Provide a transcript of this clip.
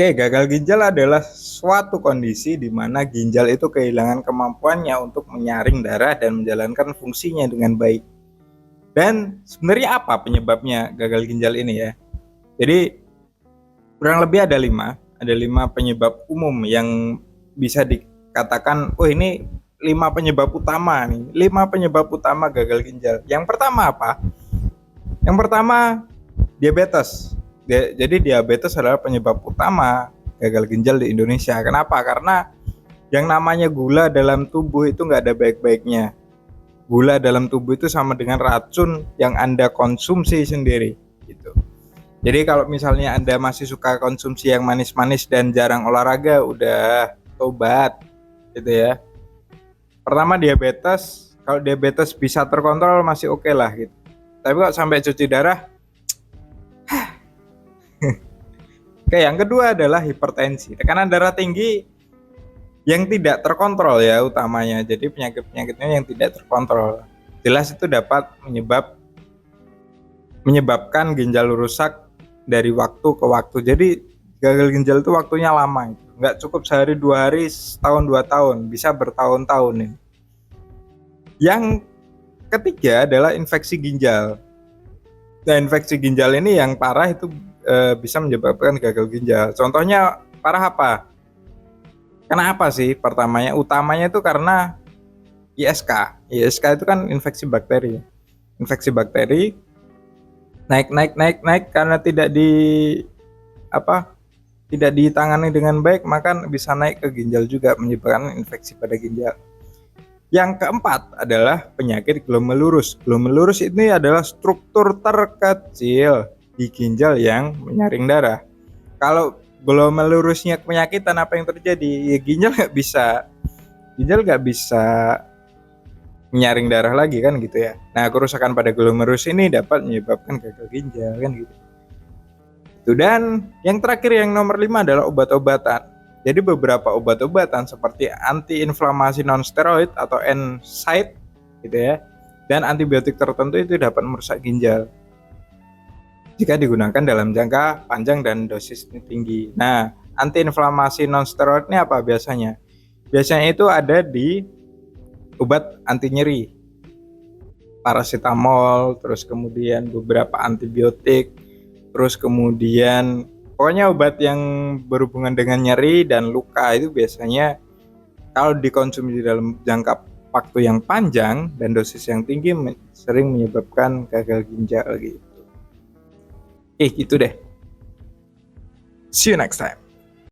Oke, gagal ginjal adalah suatu kondisi di mana ginjal itu kehilangan kemampuannya untuk menyaring darah dan menjalankan fungsinya dengan baik. Dan sebenarnya apa penyebabnya gagal ginjal ini ya? Jadi kurang lebih ada lima penyebab umum yang bisa dikatakan, oh ini 5 penyebab utama nih, 5 penyebab utama gagal ginjal. Yang pertama apa? Yang pertama diabetes. Jadi diabetes adalah penyebab utama gagal ginjal di Indonesia. Kenapa? Karena yang namanya gula dalam tubuh itu nggak ada baik-baiknya. Gula dalam tubuh itu sama dengan racun yang Anda konsumsi sendiri gitu. Jadi kalau misalnya Anda masih suka konsumsi yang manis-manis dan jarang olahraga, udah tobat gitu ya. Pertama diabetes, kalau diabetes bisa terkontrol masih oke lah gitu. Tapi kalau sampai cuci darah, oke. Yang kedua adalah hipertensi, tekanan darah tinggi yang tidak terkontrol ya utamanya. Jadi penyakit-penyakitnya yang tidak terkontrol. Jelas itu dapat menyebabkan ginjal rusak dari waktu ke waktu. Jadi gagal ginjal itu waktunya lama, nggak cukup sehari 2 hari, setahun 2 tahun, bisa bertahun-tahun nih. Yang ketiga adalah infeksi ginjal. Nah, infeksi ginjal ini yang parah itu bisa menyebabkan gagal ginjal. Contohnya parah apa? Kenapa sih? Utamanya itu karena ISK. ISK itu kan infeksi bakteri. Infeksi bakteri naik karena tidak ditangani dengan baik, maka bisa naik ke ginjal juga, menyebabkan infeksi pada ginjal. Yang keempat adalah penyakit glomerulus. Glomerulus ini adalah struktur terkecil di ginjal yang menyaring darah. Kalau glomerulusnya penyakitan, apa yang terjadi? Ya ginjal nggak bisa menyaring darah lagi kan gitu ya. Nah, kerusakan pada glomerulus ini dapat menyebabkan gagal ginjal kan gitu. Dan yang terakhir, yang nomor 5 adalah obat-obatan. Jadi beberapa obat-obatan seperti antiinflamasi non-steroid atau NSAID gitu ya, dan antibiotik tertentu itu dapat merusak ginjal jika digunakan dalam jangka panjang dan dosis tinggi. Nah, antiinflamasi non-steroid ini apa biasanya? Biasanya itu ada di obat anti nyeri, paracetamol, terus kemudian beberapa antibiotik, terus kemudian pokoknya obat yang berhubungan dengan nyeri dan luka itu biasanya kalau dikonsumsi dalam jangka waktu yang panjang dan dosis yang tinggi sering menyebabkan gagal ginjal gitu. Gitu deh. See you next time.